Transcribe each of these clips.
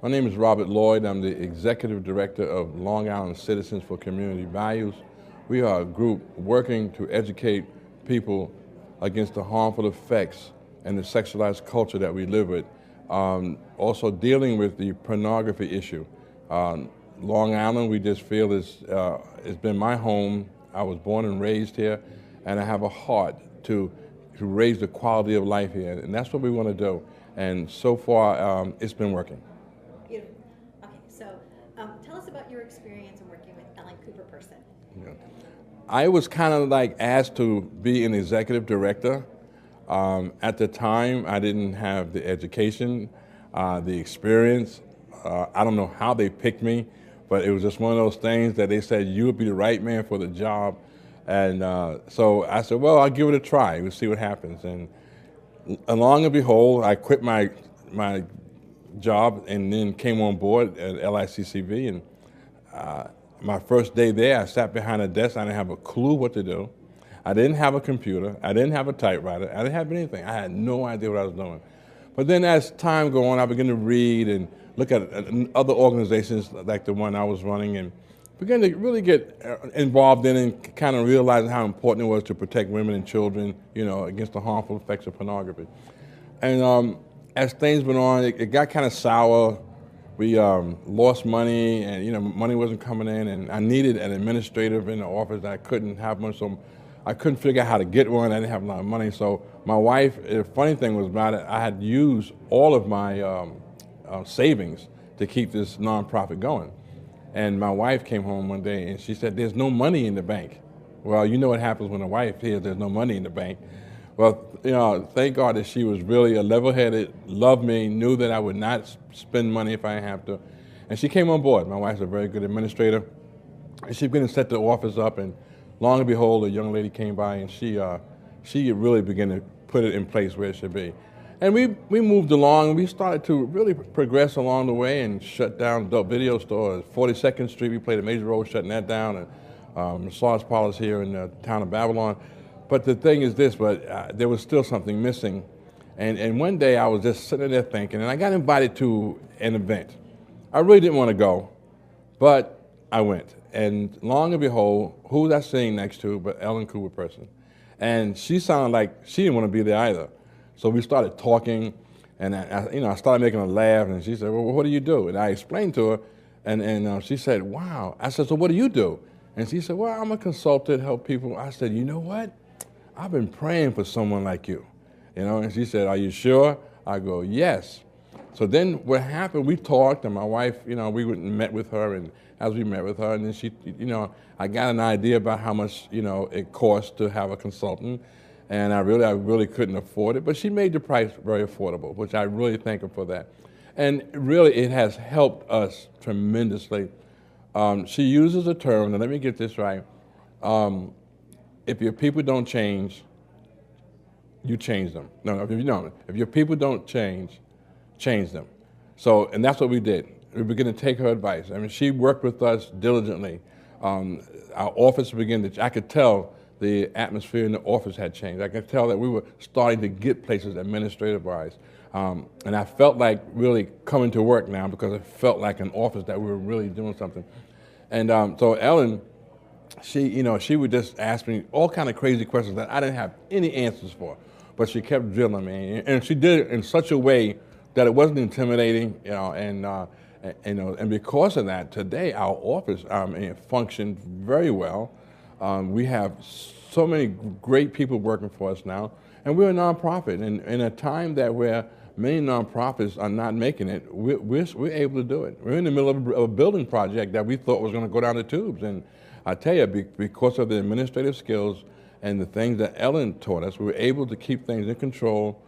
My name is Robert Lloyd. I'm the Executive Director of Long Island Citizens for Community Values. We are a group working to educate people against the harmful effects and the sexualized culture that we live with. Also dealing with the pornography issue. Long Island, we just feel it's been my home. I was born and raised here, and I have a heart to raise the quality of life here, and that's what we want to do. And so far, it's been working. Beautiful. Okay, so tell us about your experience in working with Cooperperson. Yeah. I was kind of like asked to be an executive director. At the time, I didn't have the education, the experience. I don't know how they picked me, but it was just one of those things that they said, you would be the right man for the job. And so I said, well, I'll give it a try. We'll see what happens. And along and behold, I quit my job and then came on board at LICCV. And my first day there, I sat behind a desk. I didn't have a clue what to do. I didn't have a computer. I didn't have a typewriter. I didn't have anything. I had no idea what I was doing. But then as time goes on, I began to read and look at other organizations like the one I was running and began to really get involved in and kind of realizing how important it was to protect women and children, against the harmful effects of pornography. And as things went on, it got kind of sour. We lost money, and money wasn't coming in, and I needed an administrator in the office. I couldn't have one, so I couldn't figure out how to get one. I didn't have a lot of money, so my wife. The funny thing was about it, I had used all of my savings to keep this nonprofit going. And my wife came home one day and she said, "There's no money in the bank." Well, you know what happens when a wife hears there's no money in the bank. Well, thank God that she was really a level-headed, loved me, knew that I would not spend money if I didn't have to. And she came on board. My wife's a very good administrator. And she began to set the office up, and long and behold, a young lady came by and she really began to put it in place where it should be. And we moved along, and we started to really progress along the way and shut down adult video stores. 42nd Street, we played a major role shutting that down, and massage parlors here in the town of Babylon. But the thing is this, there was still something missing. And one day I was just sitting there thinking, and I got invited to an event. I really didn't want to go, but I went. And long and behold, who was I sitting next to but Ellen Cooperperson? And she sounded like she didn't want to be there either. So we started talking, and I started making her laugh, and she said, "Well, what do you do?" And I explained to her, and she said, "Wow." I said, "So what do you do?" And she said, "Well, I'm a consultant, help people." I said, "You know what? I've been praying for someone like you." And she said, "Are you sure?" I go, "Yes." So then what happened, we talked, and my wife, we went and met with her, and as we met with her, and then she, I got an idea about how much, it costs to have a consultant. And I really couldn't afford it, but she made the price very affordable, which I really thank her for that. And really, it has helped us tremendously. She uses a term, and let me get this right. If your people don't change, you change them. No, if your people don't change them. So, and that's what we did. We began to take her advice. I mean, she worked with us diligently. Our office began to, I could tell the atmosphere in the office had changed. I could tell that we were starting to get places administrative-wise. And I felt like really coming to work now because it felt like an office that we were really doing something. And so Ellen, she would just ask me all kind of crazy questions that I didn't have any answers for, but she kept drilling me. And she did it in such a way that it wasn't intimidating, and because of that, today our office functioned very well. We have so many great people working for us now, and we're a nonprofit. And in a time that where many nonprofits are not making it, we're able to do it. We're in the middle of a building project that we thought was going to go down the tubes. And I tell you, because of the administrative skills and the things that Ellen taught us, we were able to keep things in control,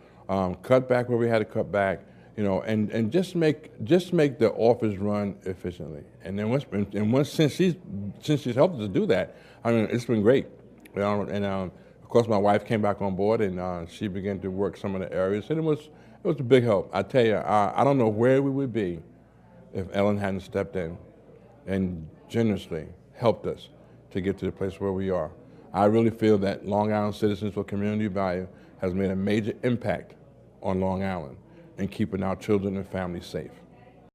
cut back where we had to cut back, and just make the office run efficiently. And then since she's helped us do that, I mean, it's been great. And of course, my wife came back on board, and she began to work some of the areas, and it was a big help. I tell you, I don't know where we would be if Ellen hadn't stepped in and generously helped us to get to the place where we are. I really feel that Long Island Citizens for Community Value has made a major impact on Long Island in keeping our children and families safe.